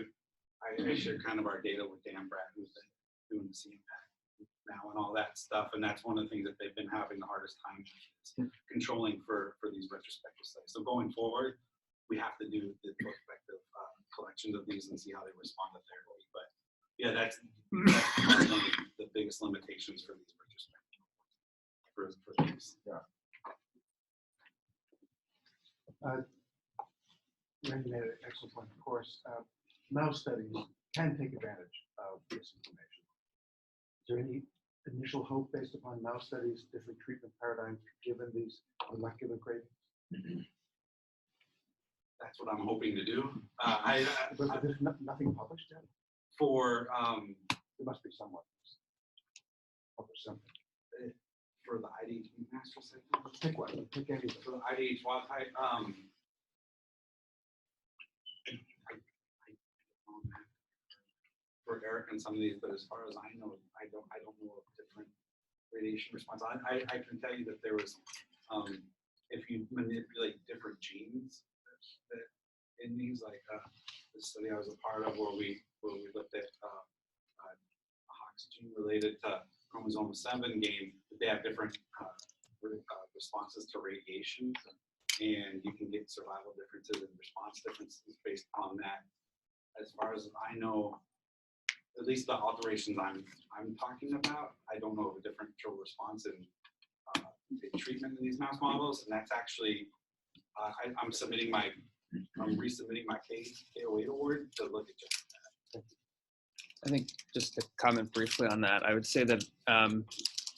I share kind of our data with Dan Pratt, who's doing the CMPAC now and all that stuff, and that's one of the things that they've been having the hardest time controlling for these retrospective studies. So going forward, we have to do the prospective collections of these and see how they respond to therapy. But yeah, that's one of the biggest limitations for these retrospective for these. Yeah. Randy made an excellent point. Of course, mouse studies can take advantage of this information. Is there any initial hope based upon mouse studies, different treatment paradigms, given these molecular gradings? That's what I'm hoping to do. But there's nothing published yet? For There must be someone published something. For the IDH-mutant astrocytoma. Pick one. Pick any. For the IDH-wildtype, for Eric and some of these, but as far as I know, I don't know of different radiation response. I can tell you that there was, if you manipulate different genes that in these, like the study I was a part of, where we looked at a Hox gene related to chromosome 7 gain, that they have different responses to radiation, and you can get survival differences and response differences based on that. As far as I know, at least the alterations I'm talking about, I don't know of a differential response in treatment in these mouse models, and that's actually I'm resubmitting my KO8 award to look at just that. I think just to comment briefly on that, I would say that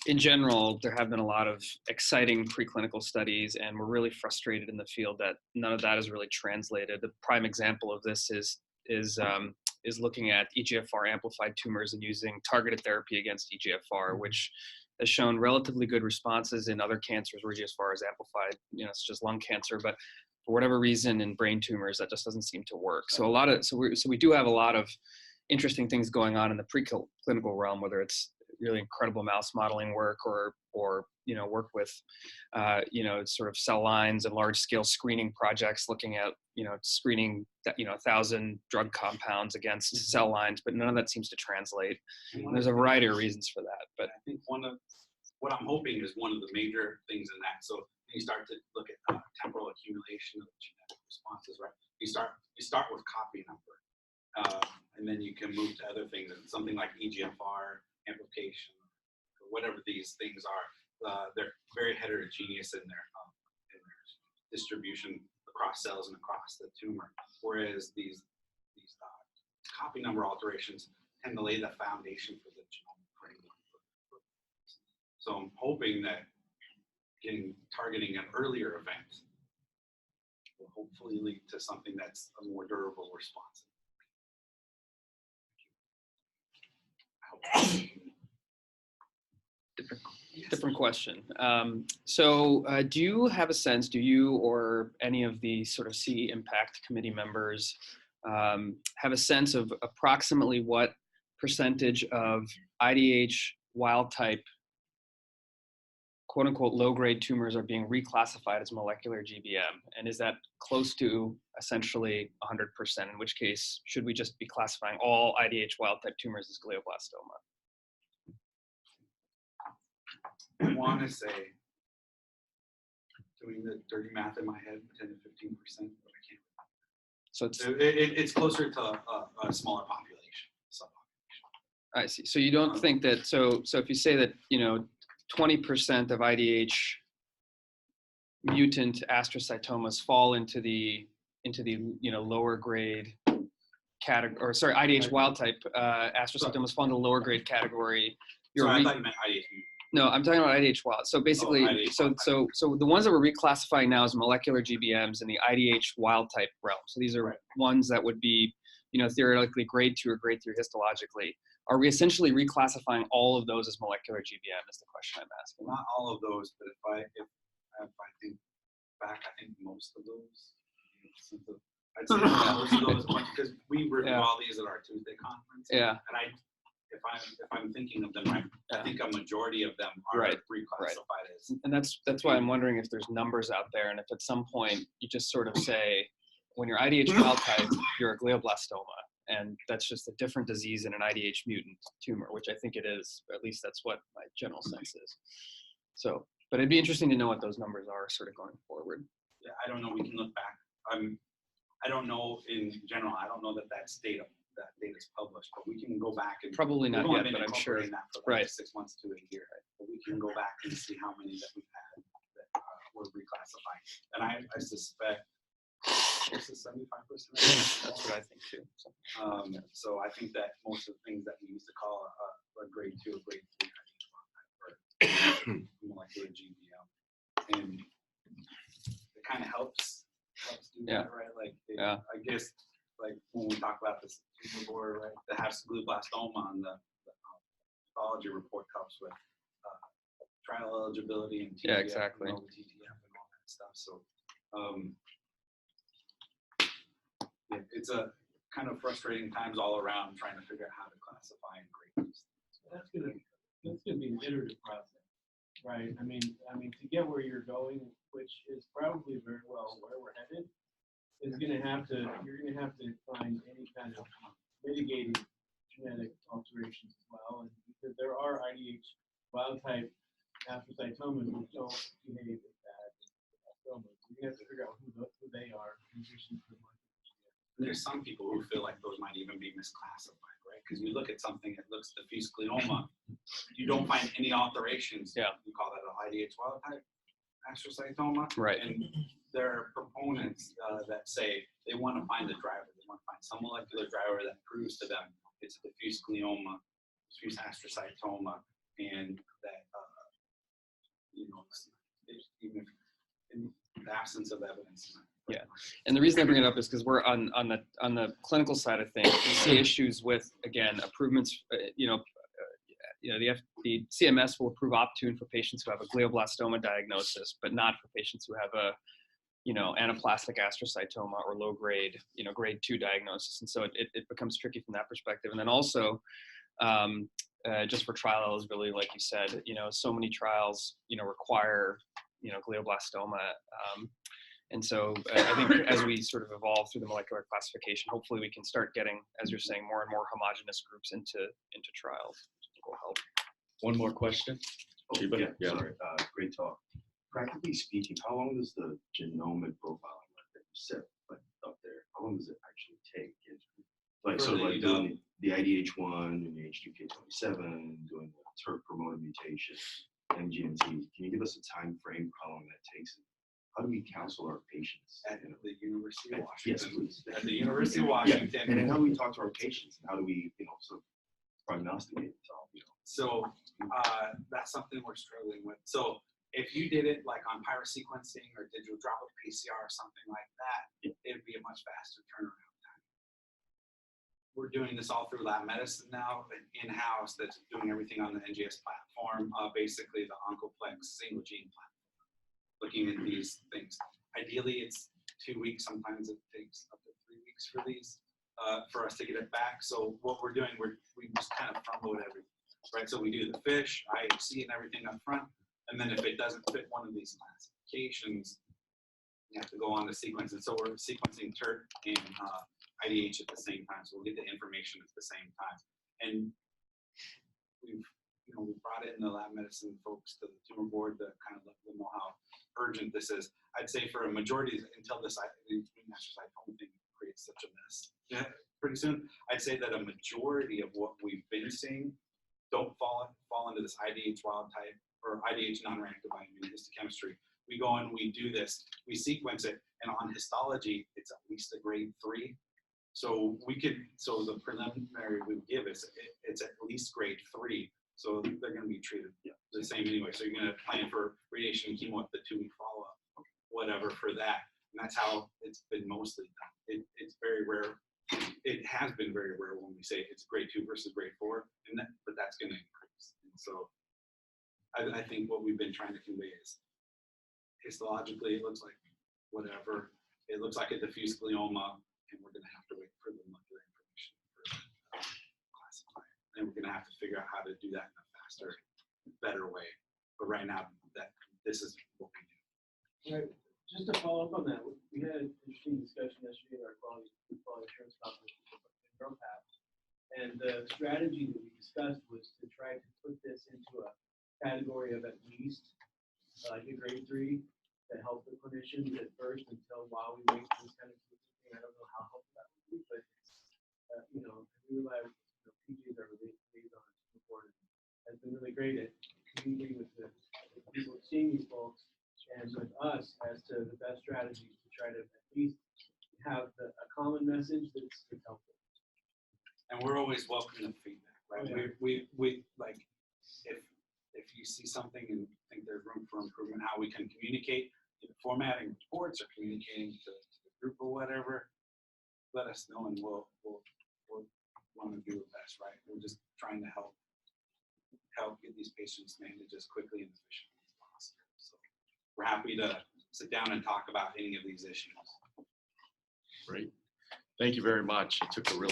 in general, there have been a lot of exciting preclinical studies, and we're really frustrated in the field that none of that is really translated. The prime example of this is looking at EGFR amplified tumors and using targeted therapy against EGFR, which has shown relatively good responses in other cancers where EGFR is amplified, such as lung cancer, but for whatever reason in brain tumors, that just doesn't seem to work. So we do have a lot of interesting things going on in the preclinical realm, whether it's really incredible mouse modeling work or work with sort of cell lines and large scale screening projects looking at screening 1,000 drug compounds against cell lines, but none of that seems to translate. And there's a variety of reasons for that, but I think one of what I'm hoping is one of the major things in that. So you start to look at temporal accumulation of genetic responses, right? You start with copy number, and then you can move to other things, and something like EGFR amplification, or whatever these things are. They're very heterogeneous in their distribution across cells and across the tumor, whereas these copy number alterations tend to lay the foundation for the genomic framework. So I'm hoping that targeting an earlier event will hopefully lead to something that's a more durable response. different question. So do you have a sense, do you or any of the sort of C impact committee members have a sense of approximately what percentage of IDH wild type quote unquote low grade tumors are being reclassified as molecular GBM? And is that close to essentially 100%, in which case should we just be classifying all IDH wild type tumors as glioblastoma? I want to say, doing the dirty math in my head, 10 to 15%, but I can't. So it's closer to a smaller population, subpopulation. I see. So you don't think that, so if you say that, 20% of IDH mutant astrocytomas fall into the lower grade category, or sorry, IDH wild type astrocytomas fall into the lower grade category. I thought you meant IDH mutant. No, I'm talking about IDH wild. So basically, so the ones that we're reclassifying now as molecular GBMs in the IDH wild type realm. So these are ones that would be, theoretically grade 2 or grade 3 histologically. Are we essentially reclassifying all of those as molecular GBM? Is the question I'm asking. Not all of those, but if I think back, I think most of those. I'd say most of those, because we review all these at our Tuesday conference. Yeah. And if I'm thinking of them right, I think a majority of them are reclassified as. And that's why I'm wondering if there's numbers out there, and if at some point you just sort of say, when you're IDH wild type, you're a glioblastoma, And that's just a different disease in an IDH mutant tumor, which I think it is. At least that's what my general sense is. So, but it'd be interesting to know what those numbers are sort of going forward. Yeah, I don't know. We can look back. I don't know in general. I don't know that that's data. That data is published, but we can go back and Probably not we've only yet, been but I'm sure. incorporating that for like Right. 6 months to a year. But we can go back and see how many that we've had that were reclassified. And I suspect this is 75%. That's what I think too. So I think that most of the things that we used to call a grade 2 or grade 3 or molecular GBM, and it kind of helps do that, right? Like, I guess, like when we talk about this tumor board, right, that has glioblastoma on the pathology report helps with trial eligibility and TTF, exactly. and TTF and all that stuff. So it's a kind of frustrating times all around trying to figure out how to classify and grade these things. That's gonna be an iterative process, right? I mean, to get where you're going, which is probably very well where we're headed, you're gonna have to find any kind of mitigating genetic alterations as well, and because there are IDH wild-type astrocytomas which don't behave as bad as astrocytomas. You have to figure out who they are in addition to the market. There's some people who feel like those might even be misclassified, right? Because you look at something that looks diffuse glioma, you don't find any alterations. Yeah. You call that an IDH wild-type astrocytoma. Right. And there are proponents that say they want to find the driver. They want to find some molecular driver that proves to them it's a diffuse glioma, diffuse astrocytoma, and that, even if in the absence of evidence. Yeah, and the reason I bring it up is because we're on the clinical side of things. We see issues with, again, improvements. The CMS will approve Optune for patients who have a glioblastoma diagnosis, but not for patients who have a anaplastic astrocytoma or low grade, grade 2 diagnosis. And so it becomes tricky from that perspective. And then also, just for trial eligibility, like you said, so many trials, require, glioblastoma. And so I think as we sort of evolve through the molecular classification, hopefully we can start getting, as you're saying, more and more homogeneous groups into trials, which I think will help. One more question. Yeah. Sorry. Great talk. Practically speaking, how long does the genomic profiling that you set up there? How long does it actually take? Doing the IDH1 and the H2K27, doing the TERT promoted mutation, MGMT. Can you give us a time frame for how long that takes? How do we counsel our patients? At the University of Washington. Yes, please. At the University of Washington. Yeah. And then how do we talk to our patients? How do we, sort of prognosticate this all? So that's something we're struggling with. So if you did it like on pyrosequencing or digital droplet PCR or something like that, it'd be a much faster turnaround time. We're doing this all through lab medicine now, in-house, that's doing everything on the NGS platform, basically the Oncoplex single gene platform. Looking at these things. Ideally, it's 2 weeks. Sometimes it takes up to 3 weeks for these, for us to get it back. So what we're doing, we just kind of front load everything, right? So we do the FISH, IHC, and everything up front. And then if it doesn't fit one of these classifications, you have to go on to sequence. And so we're sequencing TERT and IDH at the same time. So we'll get the information at the same time. And we brought in the lab medicine folks to the tumor board to kind of let them know how urgent this is. I'd say for a majority, until this astrocytoma thing creates such a mess pretty soon, I'd say that a majority of what we've been seeing don't fall into this IDH wild type or IDH non-reactive by immunohistochemistry. We go and we do this, we sequence it, and on histology, it's at least a grade 3. So the preliminary we give is it's at least grade 3. So they're going to be treated the same anyway. So you're going to plan for radiation and chemo at the 2-week follow-up, whatever for that. And that's how it's been mostly done. It's very rare. It has been very rare when we say it's grade 2 versus grade 4, but that's going to increase. And so I think what we've been trying to convey is histologically, it looks like whatever. It looks like a diffuse glioma, and we're going to have to wait for the molecular information for classifying. And we're going to have to figure out how to do that in a faster, better way. But right now, this is what we do. Right. Just to follow up on that, we had an interesting discussion yesterday at our quality assurance conference. And the strategy that we discussed was to try to put this into a category of at least like a grade 3 to help the clinicians at first until while we wait for this kind of thing. I don't know how helpful that would be, but you know, we realize PJs are liaisons support has been really great at communicating with the people seeing these folks and with us as to the best strategies to try to at least have a common message that's helpful. And we're always welcoming the feedback, right? Oh, yeah. We like if you see something and think there's room for improvement, how we can communicate, either formatting reports or communicating to the group or whatever, let us know and we'll want to do the best, right? We're just trying to help get these patients managed as quickly and efficiently as possible. So we're happy to sit down and talk about any of these issues. Great. Thank you very much. It took a really